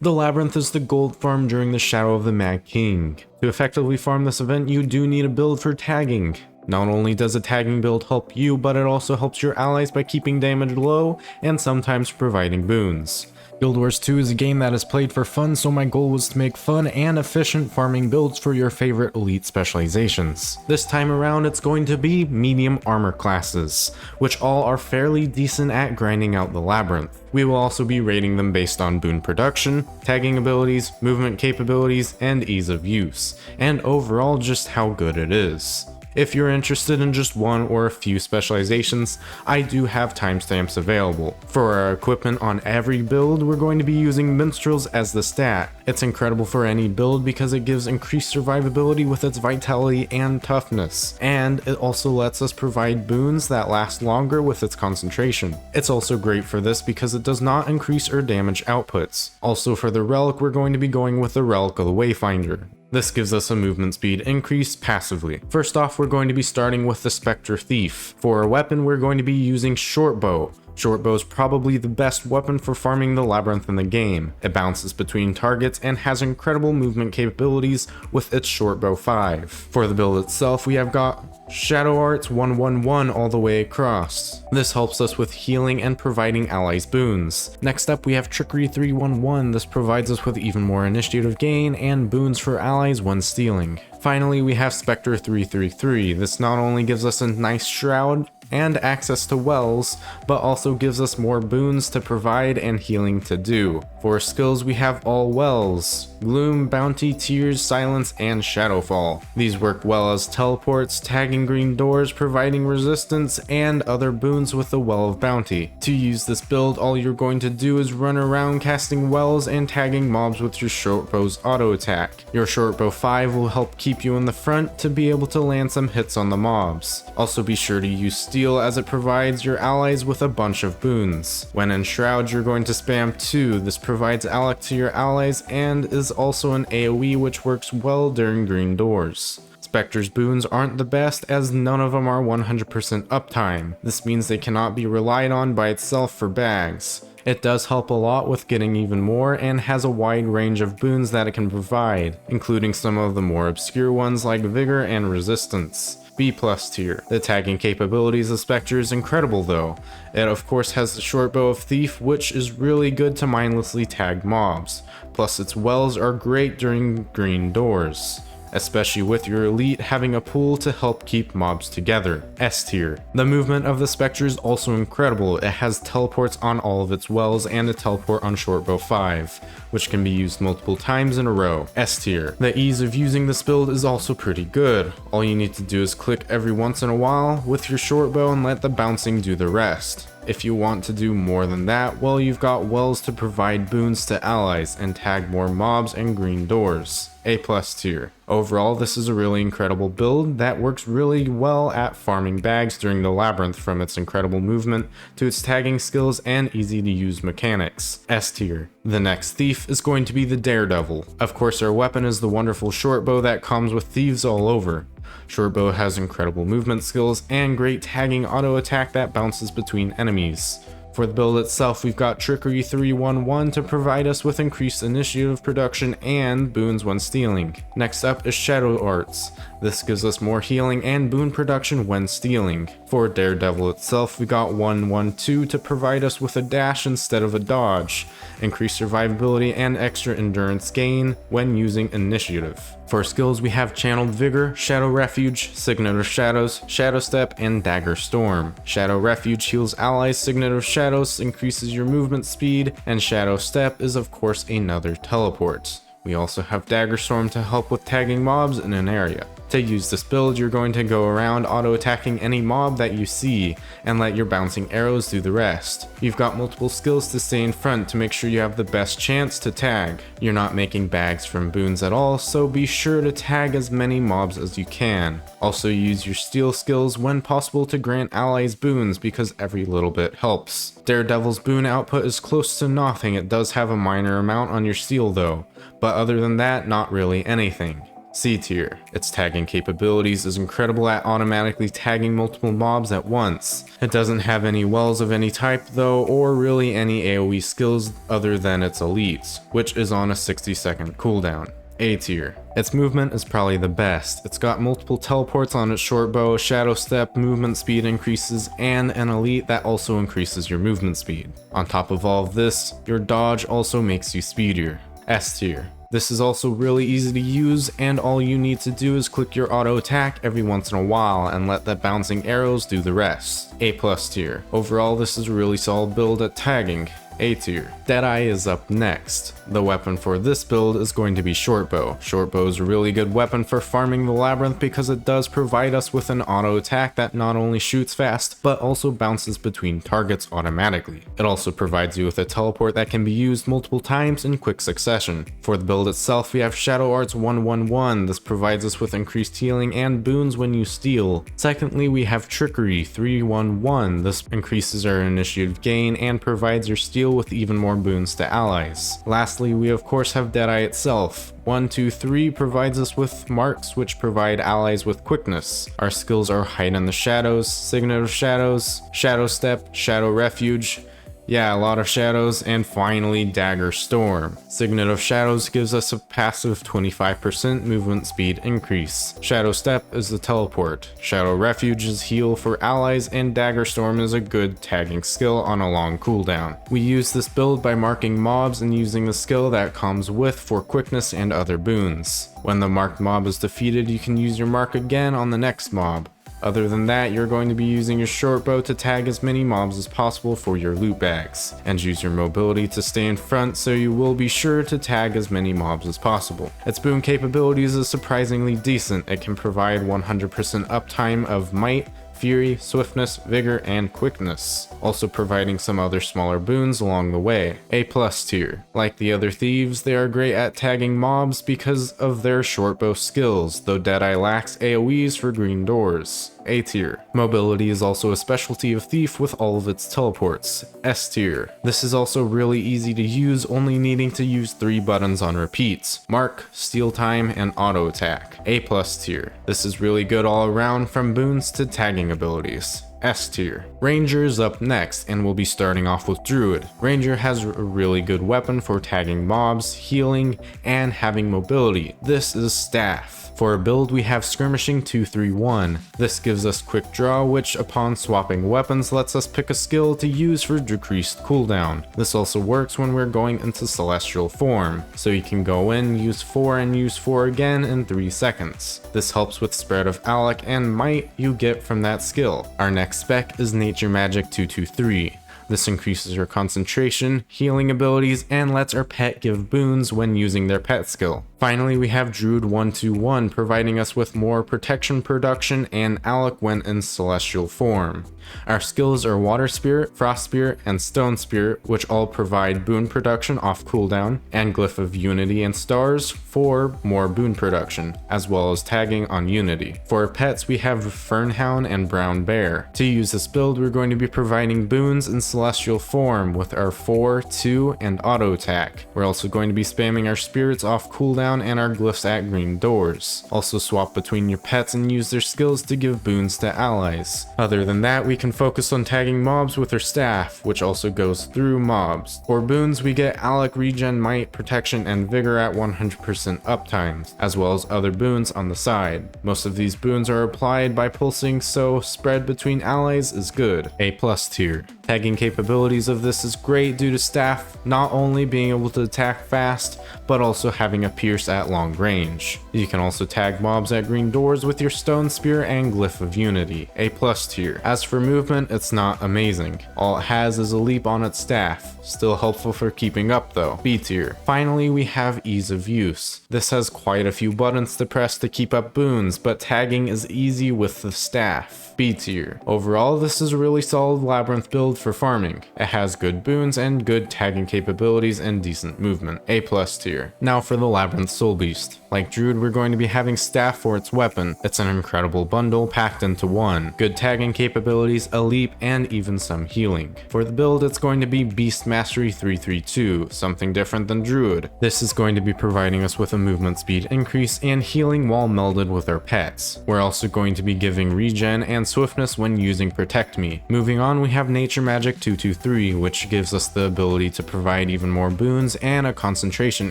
The Labyrinth is the gold farm during the Shadow of the Mad King. To effectively farm this event, you do need a build for tagging. Not only does a tagging build help you, but it also helps your allies by keeping damage low and sometimes providing boons. Guild Wars 2 is a game that is played for fun, so my goal was to make fun and efficient farming builds for your favorite elite specializations. This time around it's going to be medium armor classes, which all are fairly decent at grinding out the Labyrinth. We will also be rating them based on boon production, tagging abilities, movement capabilities, and ease of use, and overall just how good it is. If you're interested in just one or a few specializations, I do have timestamps available. For our equipment on every build, we're going to be using Minstrels as the stat. It's incredible for any build because it gives increased survivability with its vitality and toughness, and it also lets us provide boons that last longer with its concentration. It's also great for this because it does not increase or damage outputs. Also for the relic, we're going to be going with the Relic of the Wayfinder. This gives us a movement speed increase passively. First off, we're going to be starting with the Specter Thief. For a weapon, we're going to be using Shortbow. Shortbow is probably the best weapon for farming the Labyrinth in the game. It bounces between targets and has incredible movement capabilities with its Shortbow 5. For the build itself, we have got Shadow Arts 111 all the way across. This helps us with healing and providing allies boons. Next up we have Trickery 311. This provides us with even more initiative gain and boons for allies when stealing. Finally we have Specter 333. This not only gives us a nice shroud and access to wells, but also gives us more boons to provide and healing to do. For skills we have all wells: Gloom, Bounty, Tears, Silence, and Shadowfall. These work well as teleports, tagging green doors, providing resistance, and other boons with the Well of Bounty. To use this build, all you're going to do is run around casting wells and tagging mobs with your Shortbow's auto attack. Your Shortbow 5 will help keep you in the front to be able to land some hits on the mobs. Also be sure to use Steel as it provides your allies with a bunch of boons. When in Shroud, you're going to spam 2. This provides Alec to your allies and is also an AoE which works well during green doors. Spectre's boons aren't the best as none of them are 100% uptime. This means they cannot be relied on by itself for bags. It does help a lot with getting even more and has a wide range of boons that it can provide, including some of the more obscure ones like Vigor and Resistance. B+ tier. The tagging capabilities of Spectre is incredible though. It of course has the Shortbow of Thief, which is really good to mindlessly tag mobs. Plus its wells are great during green doors, especially with your elite having a pool to help keep mobs together. S tier. The movement of the Spectre is also incredible. It has teleports on all of its wells and a teleport on Shortbow 5, which can be used multiple times in a row. S tier. The ease of using this build is also pretty good. All you need to do is click every once in a while with your Shortbow and let the bouncing do the rest. If you want to do more than that, well, you've got wells to provide boons to allies and tag more mobs and green doors. A+ tier. Overall, this is a really incredible build that works really well at farming bags during the Labyrinth, from its incredible movement to its tagging skills and easy to use mechanics. S tier. The next thief is going to be the Daredevil. Of course, our weapon is the wonderful Shortbow that comes with thieves all over. Shortbow has incredible movement skills and great tagging auto attack that bounces between enemies. For the build itself, we've got Trickery 311 to provide us with increased initiative production and boons when stealing. Next up is Shadow Arts. This gives us more healing and boon production when stealing. For Daredevil itself, we got 112 to provide us with a dash instead of a dodge, increased survivability and extra endurance gain when using initiative. For skills, we have Channeled Vigor, Shadow Refuge, Signet of Shadows, Shadow Step, and Dagger Storm. Shadow Refuge heals allies, Signet of Shadows increases your movement speed, and Shadow Step is of course another teleport. We also have Dagger Storm to help with tagging mobs in an area. To use this build, you're going to go around auto-attacking any mob that you see, and let your bouncing arrows do the rest. You've got multiple skills to stay in front to make sure you have the best chance to tag. You're not making bags from boons at all, so be sure to tag as many mobs as you can. Also use your steal skills when possible to grant allies boons, because every little bit helps. Daredevil's boon output is close to nothing. It does have a minor amount on your steal though, but other than that, not really anything. C tier. Its tagging capabilities is incredible at automatically tagging multiple mobs at once. It doesn't have any wells of any type though, or really any AoE skills other than its elites, which is on a 60-second cooldown. A tier. Its movement is probably the best. It's got multiple teleports on its short bow, shadow step, movement speed increases, and an elite that also increases your movement speed. On top of all of this, your dodge also makes you speedier. S tier. This is also really easy to use, and all you need to do is click your auto attack every once in a while and let the bouncing arrows do the rest. A+ tier. Overall, this is a really solid build at tagging. A tier. Deadeye is up next. The weapon for this build is going to be Shortbow. Shortbow is a really good weapon for farming the Labyrinth because it does provide us with an auto attack that not only shoots fast, but also bounces between targets automatically. It also provides you with a teleport that can be used multiple times in quick succession. For the build itself, we have Shadow Arts 111. This provides us with increased healing and boons when you steal. Secondly, we have Trickery 311. This increases our initiative gain and provides your steal with even more boons to allies. Lastly, we of course have Deadeye itself. 1, 2, 3 provides us with marks which provide allies with quickness. Our skills are Hide in the Shadows, Signet of Shadows, Shadow Step, Shadow Refuge, yeah, a lot of shadows, and finally Dagger Storm. Signet of Shadows gives us a passive 25% movement speed increase. Shadow Step is the teleport. Shadow Refuge is heal for allies, and Dagger Storm is a good tagging skill on a long cooldown. We use this build by marking mobs and using the skill that comes with for quickness and other boons. When the marked mob is defeated, you can use your mark again on the next mob. Other than that, you're going to be using your short bow to tag as many mobs as possible for your loot bags, and use your mobility to stay in front so you will be sure to tag as many mobs as possible. Its boon capabilities is surprisingly decent. It can provide 100% uptime of might, fury, swiftness, vigor, and quickness, also providing some other smaller boons along the way. A+ tier. Like the other thieves, they are great at tagging mobs because of their shortbow skills, though Deadeye lacks AoEs for green doors. A tier. Mobility is also a specialty of Thief with all of its teleports. S tier. This is also really easy to use, only needing to use 3 buttons on repeats: Mark, Steal Time, and Auto Attack. A+ tier. This is really good all around from boons to tagging abilities. S tier. Ranger is up next, and we'll be starting off with Druid. Ranger has a really good weapon for tagging mobs, healing, and having mobility. This is Staff. For a build, we have Skirmishing 231. This gives us Quick Draw, which upon swapping weapons lets us pick a skill to use for decreased cooldown. This also works when we're going into Celestial form, so you can go in, use 4, and use 4 again in 3 seconds. This helps with spread of alec and might you get from that skill. Our next spec is Nature Magic 223. This increases your concentration, healing abilities, and lets our pet give boons when using their pet skill. Finally, we have Druid 121, providing us with more protection production and alec when in celestial form. Our skills are Water Spirit, Frost Spirit, and Stone Spirit, which all provide boon production off cooldown, and Glyph of Unity and Stars for more boon production, as well as tagging on Unity. For our pets, we have Fernhound and Brown Bear. To use this build, we're going to be providing boons in celestial form with our 4, 2, and auto attack. We're also going to be spamming our spirits off cooldown and our glyphs at green doors. Also swap between your pets and use their skills to give boons to allies. Other than that, we can focus on tagging mobs with our staff, which also goes through mobs. For boons, we get alec, regen, might, protection, and vigor at 100% uptimes, as well as other boons on the side. Most of these boons are applied by pulsing, so spread between allies is good. A+ tier. Tagging capabilities of this is great due to staff not only being able to attack fast, but also having a pierce at long range. You can also tag mobs at green doors with your Stone Spear and Glyph of Unity. A+ tier. As for movement, it's not amazing. All it has is a leap on its staff. Still helpful for keeping up though. B tier. Finally, we have Ease of Use. This has quite a few buttons to press to keep up boons, but tagging is easy with the staff. B tier. Overall, this is a really solid Labyrinth build build for farming. It has good boons and good tagging capabilities and decent movement. A+ tier. Now for the Labyrinth Soul Beast. Like Druid, we're going to be having Staff for its weapon. It's an incredible bundle packed into one. Good tagging capabilities, a leap, and even some healing. For the build, it's going to be Beast Mastery 332, something different than Druid. This is going to be providing us with a movement speed increase and healing while melded with our pets. We're also going to be giving regen and swiftness when using Protect Me. Moving on, we have Nature Magic 223, which gives us the ability to provide even more boons and a concentration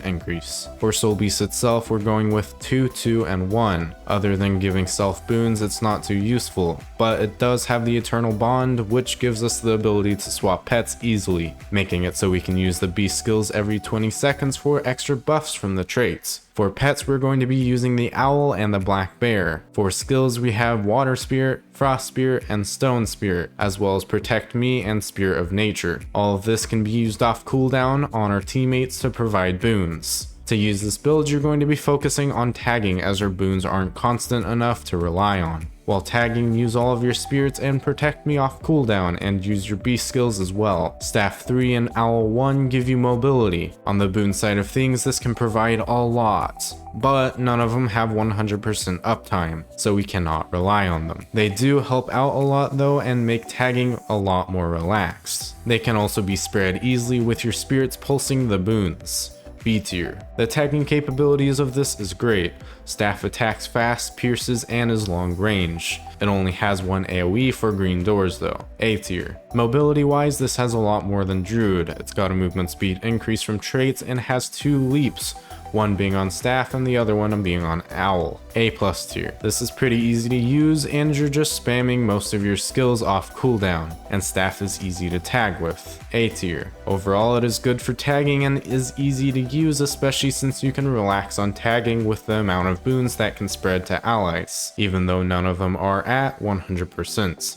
increase. For Soul Beast itself, we're going with 2, 2, and 1. Other than giving self boons, it's not too useful, but it does have the Eternal Bond, which gives us the ability to swap pets easily, making it so we can use the beast skills every 20 seconds for extra buffs from the traits. For pets, we're going to be using the Owl and the Black Bear. For skills, we have Water Spirit, Frost Spirit, and Stone Spirit, as well as Protect Me and Spirit of Nature. All of this can be used off cooldown on our teammates to provide boons. To use this build, you're going to be focusing on tagging as our boons aren't constant enough to rely on. While tagging, use all of your spirits and Protect Me off cooldown and use your beast skills as well. Staff 3 and Owl 1 give you mobility. On the boon side of things, this can provide a lot, but none of them have 100% uptime, so we cannot rely on them. They do help out a lot though and make tagging a lot more relaxed. They can also be spread easily with your spirits pulsing the boons. B tier. The tagging capabilities of this is great. Staff attacks fast, pierces, and is long range. It only has one AoE for green doors though. A tier. Mobility wise, this has a lot more than Druid. It's got a movement speed increase from traits and has 2 leaps, one being on Staff and the other one being on Owl. A+ tier. This is pretty easy to use and you're just spamming most of your skills off cooldown, and Staff is easy to tag with. A tier. Overall, it is good for tagging and is easy to use, especially since you can relax on tagging with the amount of boons that can spread to allies, even though none of them are at 100%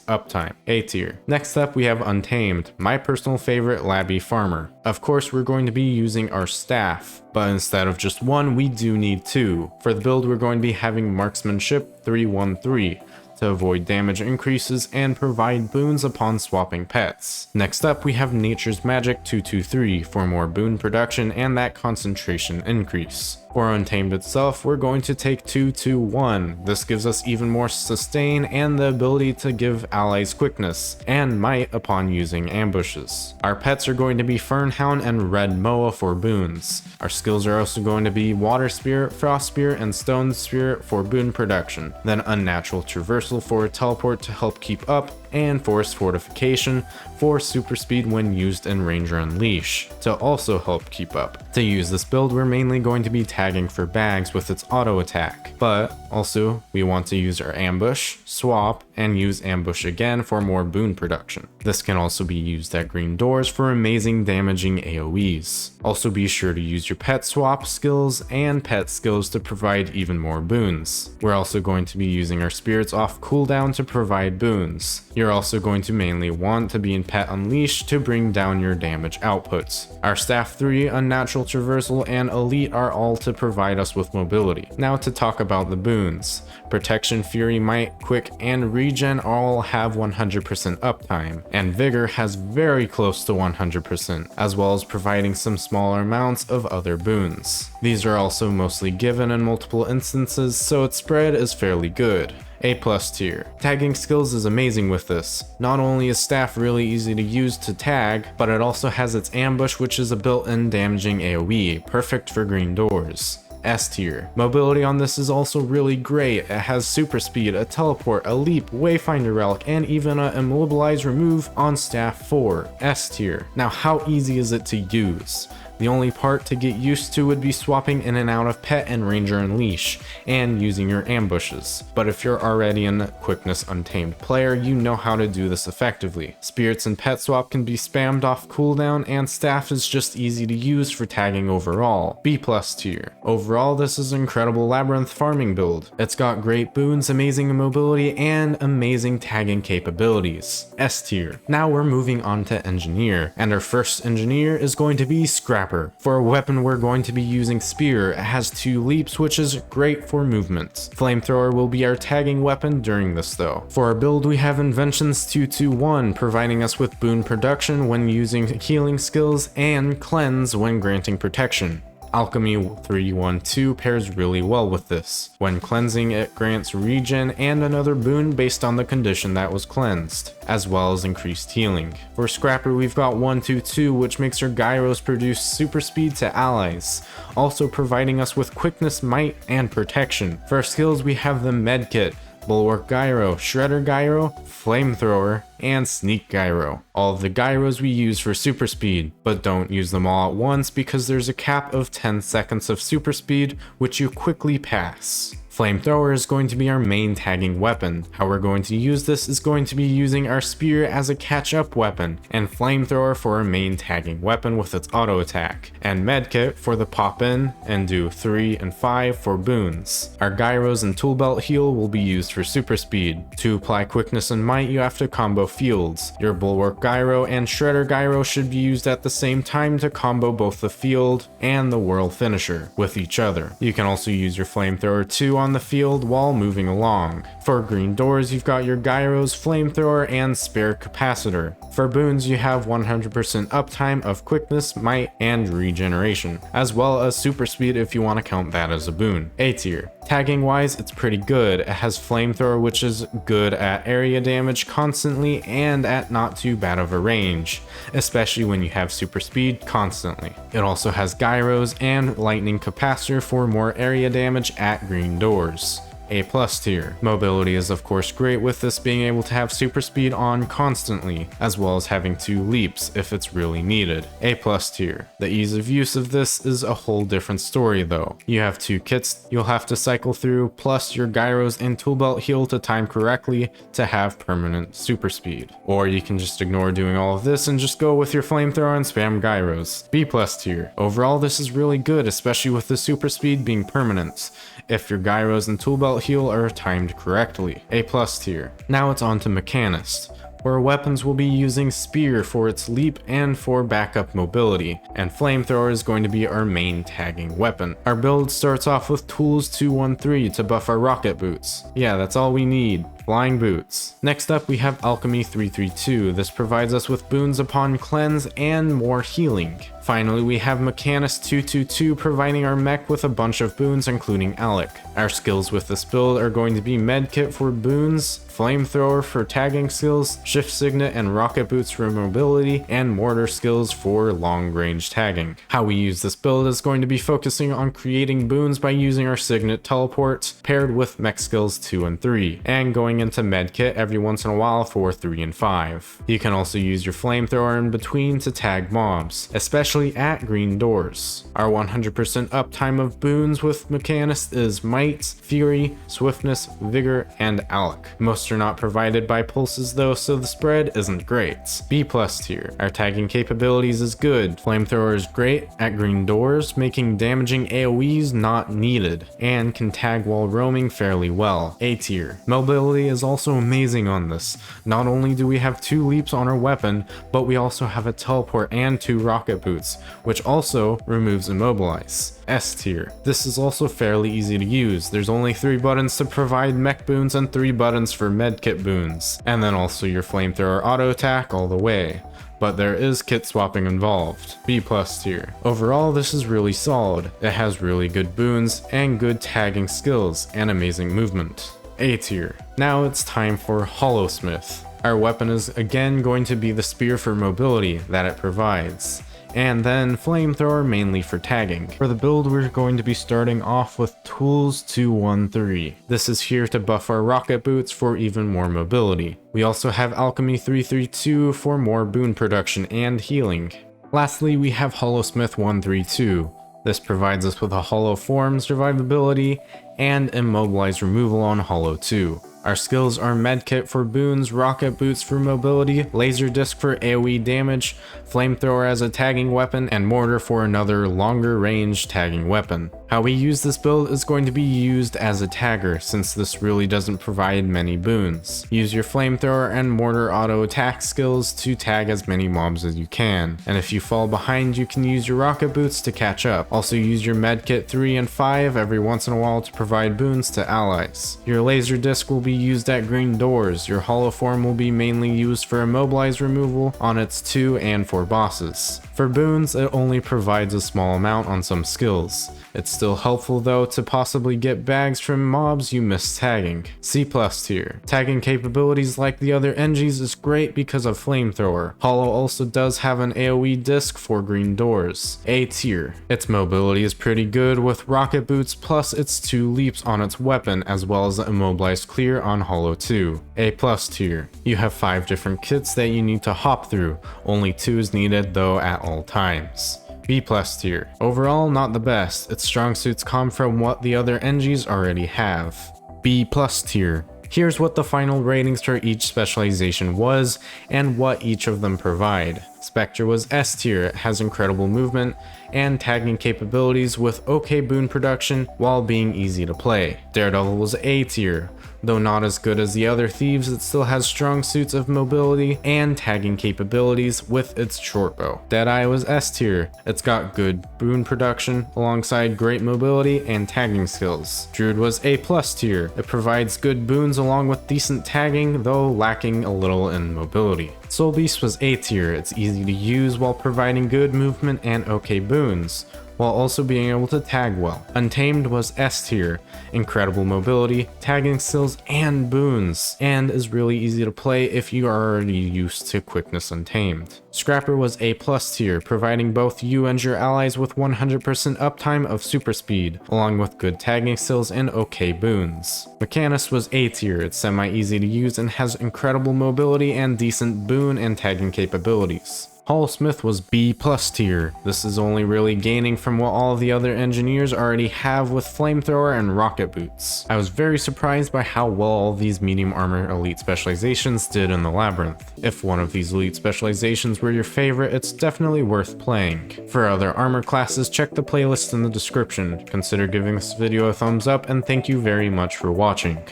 uptime. A tier. Next up, we have Untamed, my personal favorite Labby farmer. Of course, we're going to be using our Staff, but instead of just one, we do need 2. For the build, we're going to be having Marksmanship 313 to avoid damage increases and provide boons upon swapping pets. Next up, we have Nature's Magic 223 for more boon production and that concentration increase. For Untamed itself, we're going to take 221. This gives us even more sustain and the ability to give allies quickness and might upon using ambushes. Our pets are going to be Fernhound and Red Moa for boons. Our skills are also going to be Water Spirit, Frost Spirit, and Stone Spirit for boon production, then Unnatural Traversal for a teleport to help keep up, and Forest Fortification for super speed when used in Ranger Unleash to also help keep up. To use this build, we're mainly going to be tagging for bags with its auto attack, but also we want to use our ambush, swap, and use ambush again for more boon production. This can also be used at green doors for amazing damaging AoEs. Also be sure to use your pet swap skills and pet skills to provide even more boons. We're also going to be using our spirits off cooldown to provide boons. You're also going to mainly want to be in Pet Unleash to bring down your damage outputs. Our Staff 3, Unnatural Traversal, and Elite are all to provide us with mobility. Now to talk about the boons. Protection, Fury, Might, Quick, and Regen all have 100% uptime, and Vigor has very close to 100%, as well as providing some smaller amounts of other boons. These are also mostly given in multiple instances, so its spread is fairly good. A+ tier. Tagging skills is amazing with this. Not only is Staff really easy to use to tag, but it also has its ambush, which is a built-in damaging AoE, perfect for green doors. S tier. Mobility on this is also really great. It has super speed, a teleport, a leap, wayfinder relic, and even a immobilize remove on Staff 4. S tier. Now how easy is it to use? The only part to get used to would be swapping in and out of Pet and Ranger Unleash, and using your ambushes. But if you're already a Quickness Untamed player, you know how to do this effectively. Spirits and Pet Swap can be spammed off cooldown, and Staff is just easy to use for tagging overall. B+ tier. Overall, this is an incredible Labyrinth farming build. It's got great boons, amazing mobility, and amazing tagging capabilities. S tier. Now we're moving on to Engineer, and our first Engineer is going to be Scrap Scrapper. For a weapon, we're going to be using Spear. It has 2 leaps, which is great for movement. Flamethrower will be our tagging weapon during this though. For our build, we have Inventions 221, providing us with boon production when using healing skills and cleanse when granting protection. Alchemy 312 pairs really well with this. When cleansing, it grants regen and another boon based on the condition that was cleansed, as well as increased healing. For Scrapper, we've got 122, which makes our gyros produce super speed to allies, also providing us with quickness, might, and protection. For our skills, we have the Medkit, Bulwark Gyro, Shredder Gyro, Flamethrower, and Sneak Gyro. All of the gyros we use for super speed, but don't use them all at once because there's a cap of 10 seconds of super speed, which you quickly pass. Flamethrower is going to be our main tagging weapon. How we're going to use this is going to be using our Spear as a catch-up weapon, and Flamethrower for our main tagging weapon with its auto attack, and Medkit for the pop in and do 3 and 5 for boons. Our gyros and tool belt heal will be used for super speed. To apply quickness and might, you have to combo fields. Your Bulwark Gyro and Shredder Gyro should be used at the same time to combo both the field and the whirl finisher with each other. You can also use your Flamethrower too on the field while moving along. For green doors, you've got your gyros, Flamethrower, and Spare Capacitor. For boons, you have 100% uptime of quickness, might, and regeneration, as well as super speed if you want to count that as a boon. A tier. Tagging wise, it's pretty good. It has Flamethrower, which is good at area damage constantly and at not too bad of a range, especially when you have super speed constantly. It also has gyros and lightning capacitor for more area damage at green doors. A+ tier. Mobility is of course great with this being able to have super speed on constantly, as well as having 2 leaps if it's really needed. A+ tier. The ease of use of this is a whole different story though. You have 2 kits you'll have to cycle through, plus your gyros and tool belt heal to time correctly to have permanent super speed. Or you can just ignore doing all of this and just go with your Flamethrower and spam gyros. B+ tier. Overall this is really good, especially with the super speed being permanent, if your gyros and tool belt heal are timed correctly. A+ tier. Now it's on to Mechanist, where weapons will be using Spear for its leap and for backup mobility, and Flamethrower is going to be our main tagging weapon. Our build starts off with Tools 213 to buff our rocket boots. Yeah, that's all we need. Flying boots. Next up we have Alchemy 332. This provides us with boons upon cleanse and more healing. Finally we have Mechanist 222 providing our mech with a bunch of boons including Alec. Our skills with this build are going to be Medkit for boons, Flamethrower for tagging skills, Shift Signet and rocket boots for mobility, and mortar skills for long range tagging. How we use this build is going to be focusing on creating boons by using our Signet teleport paired with mech skills 2 and 3, and going into Medkit every once in a while for 3 and 5. You can also use your Flamethrower in between to tag mobs, especially at green doors. Our 100% uptime of boons with Mechanist is Might, Fury, Swiftness, Vigor, and Alec. Most are not provided by pulses though, so the spread isn't great. B+ tier. Our tagging capabilities is good. Flamethrower is great at green doors, making damaging AoEs not needed, and can tag while roaming fairly well. A tier. Mobility is also amazing on this. Not only do we have 2 leaps on our weapon, but we also have a teleport and 2 rocket boots, which also removes immobilize. S tier. This is also fairly easy to use. There's only 3 buttons to provide mech boons and 3 buttons for medkit boons, and then also your Flamethrower auto attack all the way. But there is kit swapping involved. B+ tier. Overall, this is really solid. It has really good boons and good tagging skills and amazing movement. A tier. Now it's time for Holosmith. Our weapon is again going to be the Spear for mobility that it provides, and then Flamethrower mainly for tagging. For the build, we're going to be starting off with Tools 213. This is here to buff our rocket boots for even more mobility. We also have Alchemy 332 for more boon production and healing. Lastly, we have Holosmith 132. This provides us with a Holo Form survivability and immobilize removal on Holo 2. Our skills are Medkit for boons, Rocket Boots for mobility, Laser Disc for AoE damage, Flamethrower as a tagging weapon, and Mortar for another longer range tagging weapon. How we use this build is going to be used as a tagger, since this really doesn't provide many boons. Use your Flamethrower and Mortar auto attack skills to tag as many mobs as you can, and if you fall behind you can use your Rocket Boots to catch up. Also use your Medkit 3 and 5 every once in a while to provide boons to allies. Your Laser Disc will be used at green doors. Your Hollow Form will be mainly used for immobilize removal on its 2 and 4 bosses. For boons, it only provides a small amount on some skills. It's still helpful though to possibly get bags from mobs you missed tagging. C+ tier. Tagging capabilities like the other NGs is great because of Flamethrower. Hollow also does have an AoE disc for green doors. A tier. Its mobility is pretty good with Rocket Boots plus its 2 leaps on its weapon as well as the immobilized clear on Hollow 2. A+ tier. You have 5 different kits that you need to hop through. Only 2 is needed though at all times. B+ tier. Overall, not the best. Its strong suits come from what the other NGs already have. B+ tier. Here's what the final ratings for each specialization was, and what each of them provide. Specter was S tier, it has incredible movement and tagging capabilities with okay boon production while being easy to play. Daredevil was A tier. Though not as good as the other thieves, it still has strong suits of mobility and tagging capabilities with its short bow. Deadeye was S tier. It's got good boon production alongside great mobility and tagging skills. Druid was A+ tier. It provides good boons along with decent tagging, though lacking a little in mobility. Soul Beast was A tier. It's easy to use while providing good movement and okay boons, while also being able to tag well. Untamed was S tier, incredible mobility, tagging skills, and boons, and is really easy to play if you are already used to Quickness Untamed. Scrapper was A+ tier, providing both you and your allies with 100% uptime of super speed, along with good tagging skills and okay boons. Mechanist was A tier, it's semi-easy to use and has incredible mobility and decent boon and tagging capabilities. Holosmith was B+ tier. This is only really gaining from what all of the other engineers already have with Flamethrower and Rocket Boots. I was very surprised by how well all these medium armor elite specializations did in the Labyrinth. If one of these elite specializations were your favorite, it's definitely worth playing. For other armor classes, check the playlist in the description. Consider giving this video a thumbs up, and thank you very much for watching.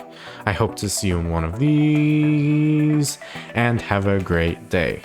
I hope to see you in one of these, and have a great day.